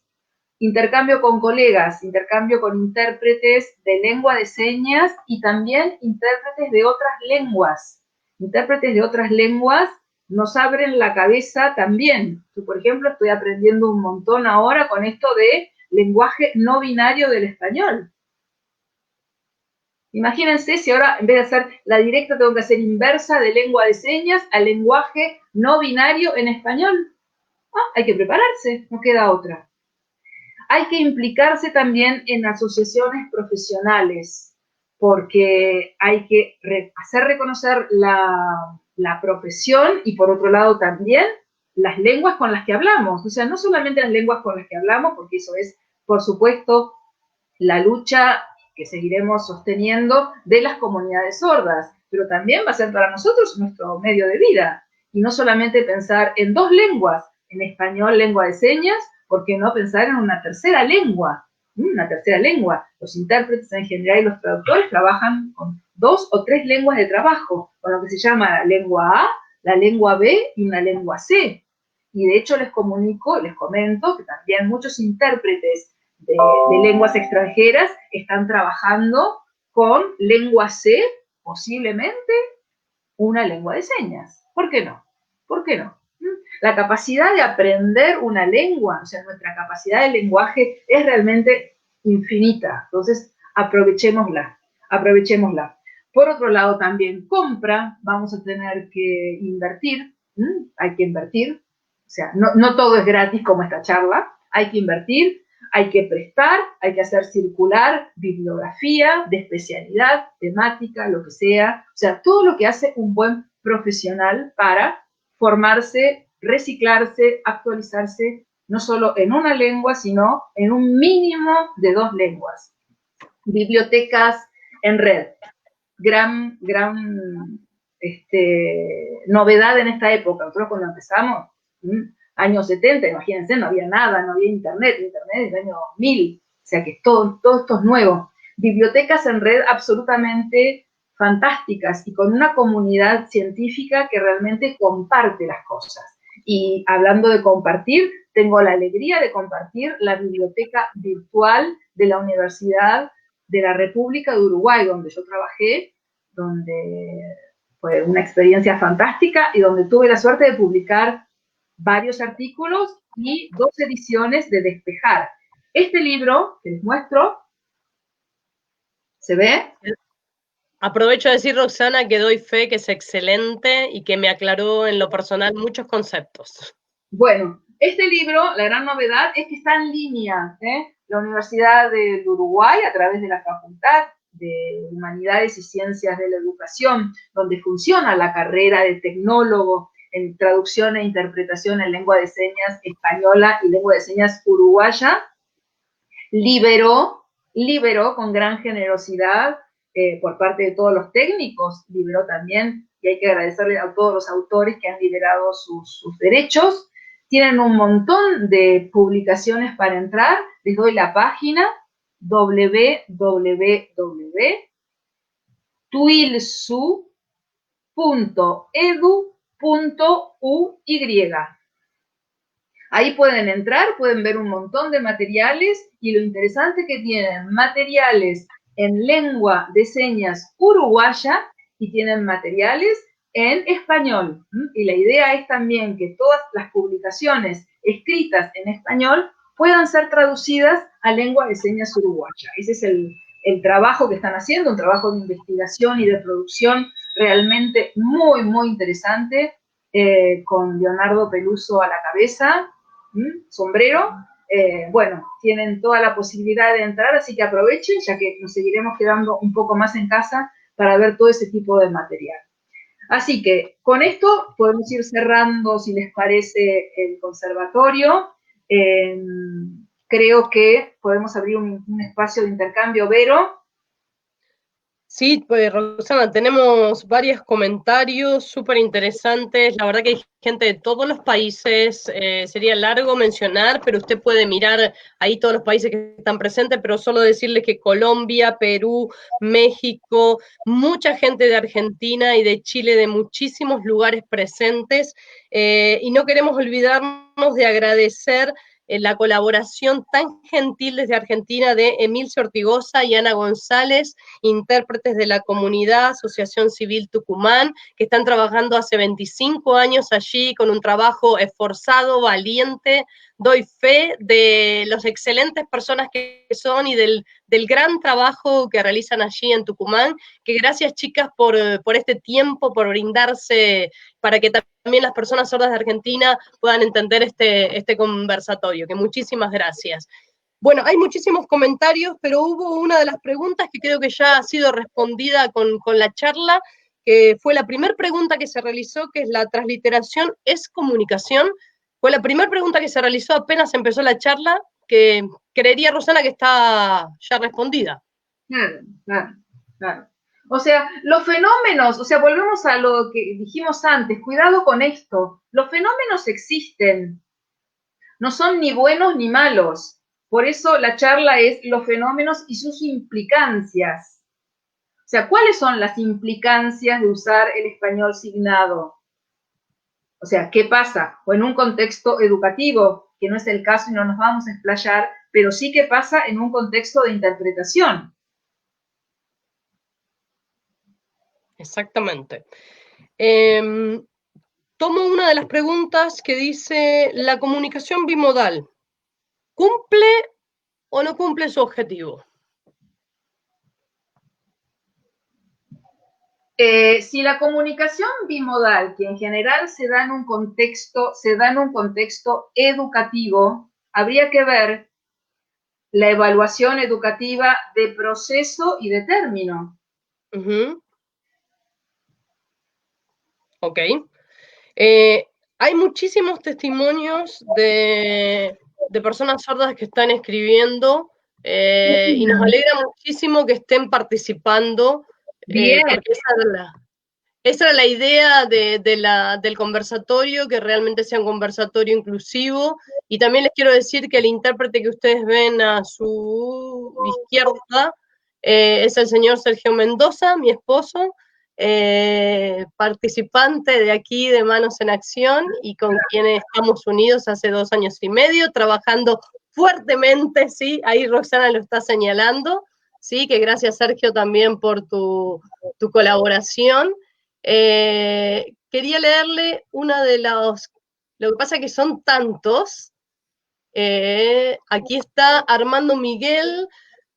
Intercambio con colegas, intercambio con intérpretes de lengua de señas y también intérpretes de otras lenguas. Intérpretes de otras lenguas nos abren la cabeza también. Yo, por ejemplo, estoy aprendiendo un montón ahora con esto de lenguaje no binario del español. Imagínense si ahora, en vez de hacer la directa, tengo que hacer inversa de lengua de señas al lenguaje no binario en español. Hay que prepararse, no queda otra. Hay que implicarse también en asociaciones profesionales, porque hay que hacer reconocer la profesión y, por otro lado, también las lenguas con las que hablamos. O sea, no solamente las lenguas con las que hablamos, porque eso es, por supuesto, la lucha que seguiremos sosteniendo de las comunidades sordas, pero también va a ser para nosotros nuestro medio de vida. Y no solamente pensar en dos lenguas, en español, lengua de señas, ¿por qué no pensar en una tercera lengua? Una tercera lengua. Los intérpretes en general y los traductores trabajan con 2 o 3 lenguas de trabajo, con lo que se llama la lengua A, la lengua B y una lengua C. Y de hecho les comento que también muchos intérpretes de lenguas extranjeras están trabajando con lengua C, posiblemente una lengua de señas. ¿Por qué no? ¿Por qué no? La capacidad de aprender una lengua, o sea, nuestra capacidad de lenguaje es realmente infinita. Entonces, aprovechémosla. Por otro lado, también compra, vamos a tener que invertir, hay que invertir, o sea, no todo es gratis como esta charla, hay que invertir, hay que prestar, hay que hacer circular bibliografía de especialidad, temática, lo que sea, o sea, todo lo que hace un buen profesional para formarse, reciclarse, actualizarse, no solo en una lengua, sino en un mínimo de 2 lenguas. Bibliotecas en red. Gran novedad en esta época. Nosotros cuando empezamos, años 70, imagínense, no había nada, no había internet es del año 2000, o sea que todo esto es nuevo. Bibliotecas en red absolutamente fantásticas y con una comunidad científica que realmente comparte las cosas. Y hablando de compartir, tengo la alegría de compartir la biblioteca virtual de la Universidad de la República de Uruguay, donde yo trabajé, donde fue una experiencia fantástica y donde tuve la suerte de publicar varios artículos y 2 ediciones de Despejar. Este libro que les muestro, ¿se ve? Aprovecho de decir, Roxana, que doy fe que es excelente y que me aclaró en lo personal muchos conceptos. Bueno, este libro, la gran novedad es que está en línea. La Universidad del Uruguay, a través de la Facultad de Humanidades y Ciencias de la Educación, donde funciona la carrera de tecnólogo en traducción e interpretación en lengua de señas española y lengua de señas uruguaya, liberó con gran generosidad por parte de todos los técnicos, liberó también, y hay que agradecerle a todos los autores que han liberado sus derechos. Tienen un montón de publicaciones para entrar. Les doy la página www.tuilsu.edu.uy. Ahí pueden entrar, pueden ver un montón de materiales y lo interesante que tienen materiales en lengua de señas uruguaya y tienen materiales en español. Y la idea es también que todas las publicaciones escritas en español puedan ser traducidas a lengua de señas uruguaya. Ese es el trabajo que están haciendo, un trabajo de investigación y de producción realmente muy, muy interesante, con Leonardo Peluso a la cabeza, sombrero. Bueno, tienen toda la posibilidad de entrar, así que aprovechen, ya que nos seguiremos quedando un poco más en casa para ver todo ese tipo de material. Así que con esto podemos ir cerrando, si les parece, el conservatorio. Creo que podemos abrir un espacio de intercambio. Vero. Sí, pues Roxana, tenemos varios comentarios súper interesantes. La verdad que hay gente de todos los países, sería largo mencionar, pero usted puede mirar ahí todos los países que están presentes, pero solo decirles que Colombia, Perú, México, mucha gente de Argentina y de Chile, de muchísimos lugares presentes, y no queremos olvidarnos de agradecer la colaboración tan gentil desde Argentina de Emilce Ortigosa y Ana González, intérpretes de la comunidad Asociación Civil Tucumán, que están trabajando hace 25 años allí con un trabajo esforzado, valiente. Doy fe de las excelentes personas que son y del gran trabajo que realizan allí en Tucumán, que gracias chicas por este tiempo, por brindarse para que también las personas sordas de Argentina puedan entender este conversatorio, que muchísimas gracias. Bueno, hay muchísimos comentarios, pero hubo una de las preguntas que creo que ya ha sido respondida con la charla, que fue la primera pregunta que se realizó, que es ¿la transliteración es comunicación? Fue la primera pregunta que se realizó apenas empezó la charla, que creería, Rosana, que está ya respondida. Claro. O sea, los fenómenos, o sea, volvemos a lo que dijimos antes, cuidado con esto, los fenómenos existen, no son ni buenos ni malos. Por eso la charla es los fenómenos y sus implicancias. O sea, ¿cuáles son las implicancias de usar el español signado? O sea, ¿qué pasa? O en un contexto educativo, que no es el caso y no nos vamos a explayar, pero sí que pasa en un contexto de interpretación. Exactamente. Tomo una de las preguntas que dice, ¿la comunicación bimodal cumple o no cumple su objetivo? Si la comunicación bimodal, que en general se da en un contexto educativo, habría que ver la evaluación educativa de proceso y de término. Ok. Hay muchísimos testimonios de personas sordas que están escribiendo y nos alegra muchísimo que estén participando. Bien. Porque esa era la idea del conversatorio, que realmente sea un conversatorio inclusivo. Y también les quiero decir que el intérprete que ustedes ven a su izquierda es el señor Sergio Mendoza, mi esposo, participante de aquí de Manos en Acción y con quien estamos unidos hace 2 años y medio, trabajando fuertemente, ¿sí? Ahí Roxana lo está señalando, ¿sí? Que gracias Sergio también por tu colaboración. Quería leerle una de los, lo que pasa es que son tantos. Aquí está Armando Miguel,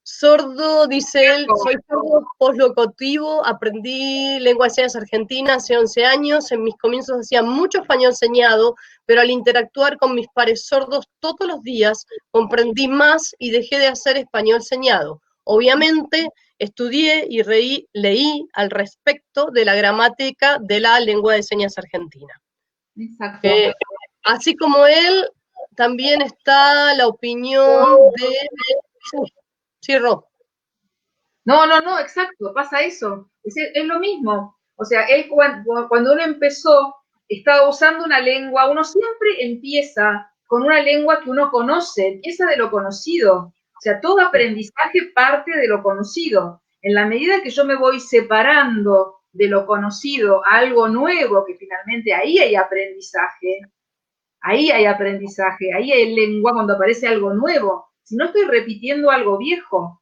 sordo, dice él, soy sordo poslocotivo, aprendí lengua de señas argentina hace 11 años, en mis comienzos hacía mucho español señado, pero al interactuar con mis pares sordos todos los días, comprendí más y dejé de hacer español señado. Obviamente, estudié y leí al respecto de la gramática de la lengua de señas argentina. Exacto. Así como él, también está la opinión de... Sí, Ro. No, exacto, pasa eso. Es lo mismo. O sea, él cuando uno empezó, estaba usando una lengua, uno siempre empieza con una lengua que uno conoce, empieza de lo conocido. O sea, todo aprendizaje parte de lo conocido. En la medida que yo me voy separando de lo conocido a algo nuevo, que finalmente ahí hay aprendizaje, ahí hay lengua cuando aparece algo nuevo. Si no estoy repitiendo algo viejo.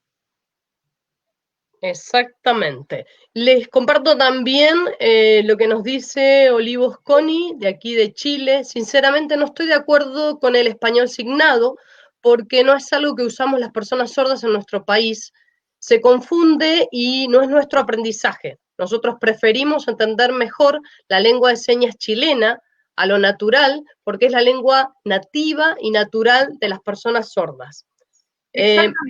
Exactamente. Les comparto también lo que nos dice Olivos Coni, de aquí de Chile. Sinceramente no estoy de acuerdo con el español signado, porque no es algo que usamos las personas sordas en nuestro país. Se confunde y no es nuestro aprendizaje. Nosotros preferimos entender mejor la lengua de señas chilena a lo natural, porque es la lengua nativa y natural de las personas sordas. Exactamente.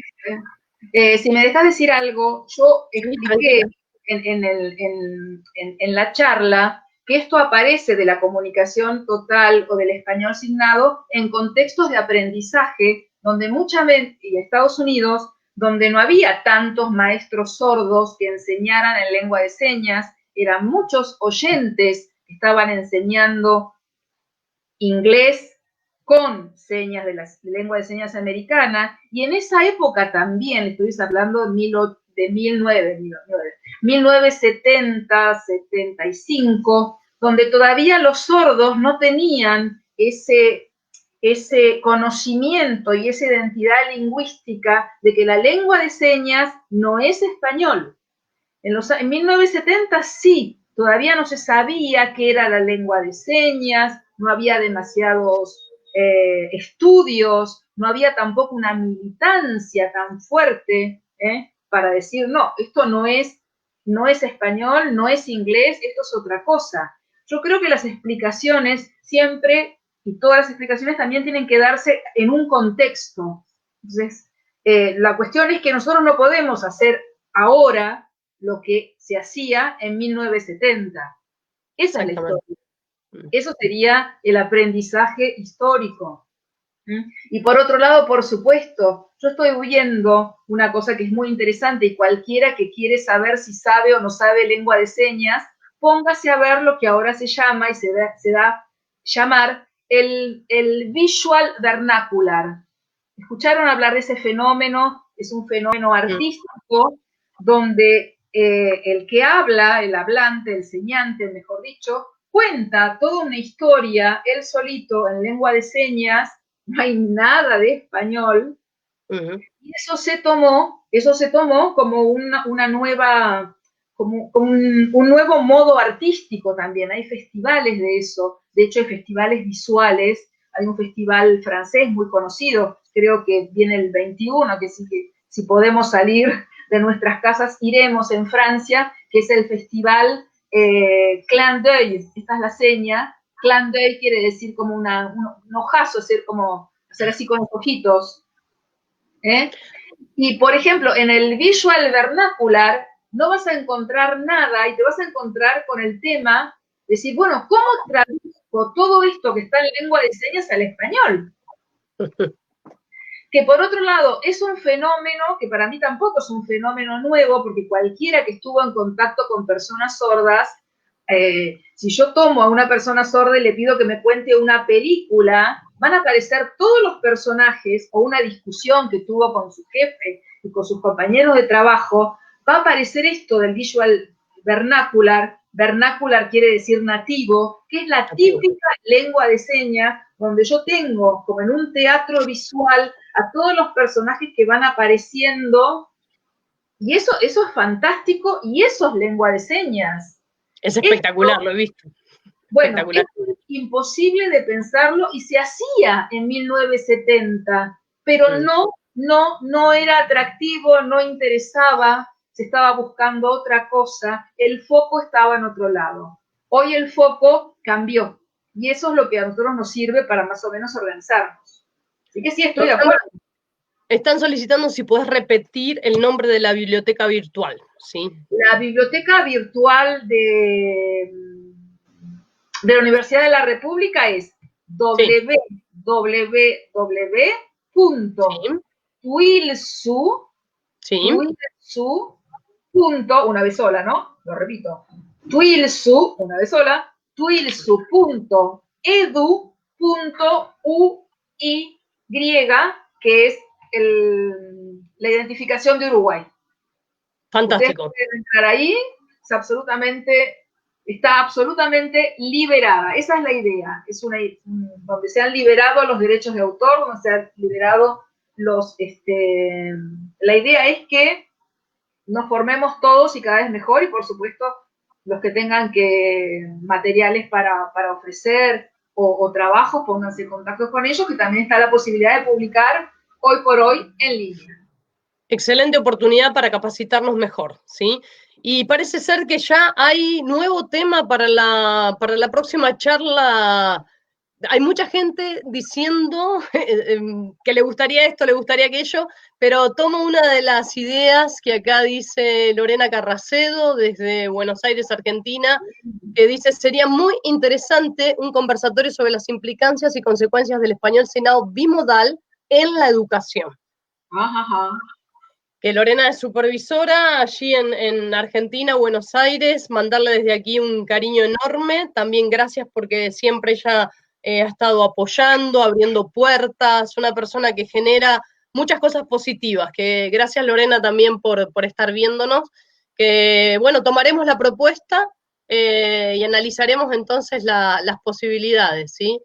Si me dejas decir algo, yo expliqué en la charla que esto aparece de la comunicación total o del español signado en contextos de aprendizaje, donde muchas veces, y en Estados Unidos, donde no había tantos maestros sordos que enseñaran en lengua de señas, eran muchos oyentes que estaban enseñando inglés con señas de la lengua de señas americana, y en esa época también, estuviste hablando de 1970, 75, donde todavía los sordos no tenían ese conocimiento y esa identidad lingüística de que la lengua de señas no es español. En 1970 sí, todavía no se sabía qué era la lengua de señas, no había demasiados estudios, no había tampoco una militancia tan fuerte para decir, no, esto no es español, no es inglés, esto es otra cosa. Yo creo que las explicaciones siempre, y todas las explicaciones también tienen que darse en un contexto. Entonces, la cuestión es que nosotros no podemos hacer ahora lo que se hacía en 1970. Esa es la historia. Eso sería el aprendizaje histórico. Y por otro lado, por supuesto, yo estoy viendo una cosa que es muy interesante y cualquiera que quiere saber si sabe o no sabe lengua de señas, póngase a ver lo que ahora se llama y se da llamar el visual vernacular. ¿Escucharon hablar de ese fenómeno? Es un fenómeno artístico donde el que habla, el hablante, el señante, mejor dicho, cuenta toda una historia, él solito, en lengua de señas, no hay nada de español, y eso se tomó como una nueva, como un nuevo modo artístico también. Hay festivales de eso, de hecho hay festivales visuales, hay un festival francés muy conocido, creo que viene el 21, que sí que si podemos salir de nuestras casas iremos en Francia, que es el festival Clin d'œil, esta es la seña. Clin d'œil quiere decir como un ojazo, hacer así con los ojitos. Y, por ejemplo, en el visual vernacular no vas a encontrar nada y te vas a encontrar con el tema de decir, bueno, ¿cómo traduzco todo esto que está en lengua de señas al español? Que por otro lado es un fenómeno que para mí tampoco es un fenómeno nuevo, porque cualquiera que estuvo en contacto con personas sordas, si yo tomo a una persona sorda y le pido que me cuente una película, van a aparecer todos los personajes o una discusión que tuvo con su jefe y con sus compañeros de trabajo, va a aparecer esto del visual vernacular. Vernacular quiere decir nativo, que es la típica lengua de señas, donde yo tengo, como en un teatro visual, a todos los personajes que van apareciendo, y eso es fantástico, y eso es lengua de señas. Es espectacular, lo he visto. Bueno, es imposible de pensarlo y se hacía en 1970, pero no era atractivo, no interesaba, se estaba buscando otra cosa, el foco estaba en otro lado. Hoy el foco cambió y eso es lo que a nosotros nos sirve para más o menos organizarnos. Así que sí, estoy de acuerdo. Están solicitando si puedes repetir el nombre de la biblioteca virtual, ¿sí? La biblioteca virtual de de la Universidad de la República es www.twilsu, una vez sola, ¿no? Lo repito, twilsu, una vez sola, twilsu.edu.uy, que es la identificación de Uruguay. Fantástico. Ustedes pueden entrar ahí, está absolutamente liberada. Esa es la idea. Es donde se han liberado los derechos de autor, donde se han liberado la idea es que nos formemos todos y cada vez mejor, y por supuesto los que tengan materiales para ofrecer o trabajos, pónganse en contacto con ellos, que también está la posibilidad de publicar hoy por hoy en línea. Excelente oportunidad para capacitarnos mejor, ¿sí? Y parece ser que ya hay nuevo tema para la próxima charla. Hay mucha gente diciendo que le gustaría esto, le gustaría aquello, pero tomo una de las ideas que acá dice Lorena Carracedo desde Buenos Aires, Argentina, que dice: sería muy interesante un conversatorio sobre las implicancias y consecuencias del español signado bimodal en la educación. Ajá. Que Lorena es supervisora allí en Argentina, Buenos Aires, mandarle desde aquí un cariño enorme, también gracias porque siempre ella ha estado apoyando, abriendo puertas, una persona que genera muchas cosas positivas, que gracias Lorena también por estar viéndonos, que bueno, tomaremos la propuesta y analizaremos entonces las posibilidades, ¿sí?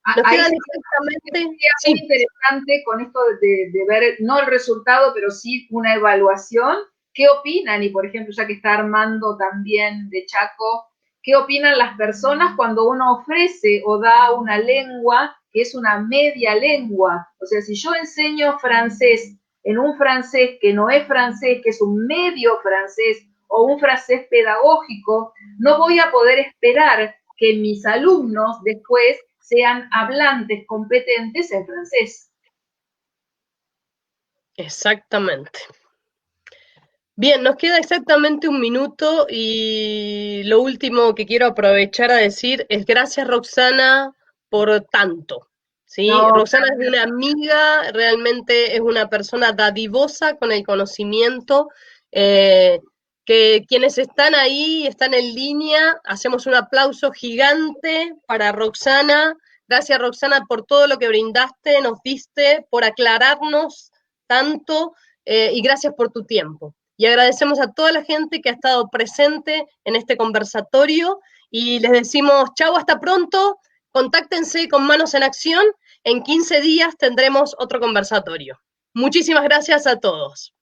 Nos Ahí quedan exactamente, sí, muy interesante con esto de ver, no el resultado, pero sí una evaluación. ¿Qué opinan? Y por ejemplo, ya que está Armando también de Chaco, ¿qué opinan las personas cuando uno ofrece o da una lengua que es una media lengua? O sea, si yo enseño francés en un francés que no es francés, que es un medio francés o un francés pedagógico, no voy a poder esperar que mis alumnos después sean hablantes competentes en francés. Exactamente. Bien, nos queda exactamente un minuto y lo último que quiero aprovechar a decir es gracias, Roxana, por tanto. ¿Sí? No, Roxana es una amiga, realmente es una persona dadivosa con el conocimiento, que quienes están ahí, están en línea, hacemos un aplauso gigante para Roxana. Gracias, Roxana, por todo lo que brindaste, nos diste, por aclararnos tanto, y gracias por tu tiempo. Y agradecemos a toda la gente que ha estado presente en este conversatorio y les decimos chau, hasta pronto, contáctense con Manos en Acción, en 15 días tendremos otro conversatorio. Muchísimas gracias a todos.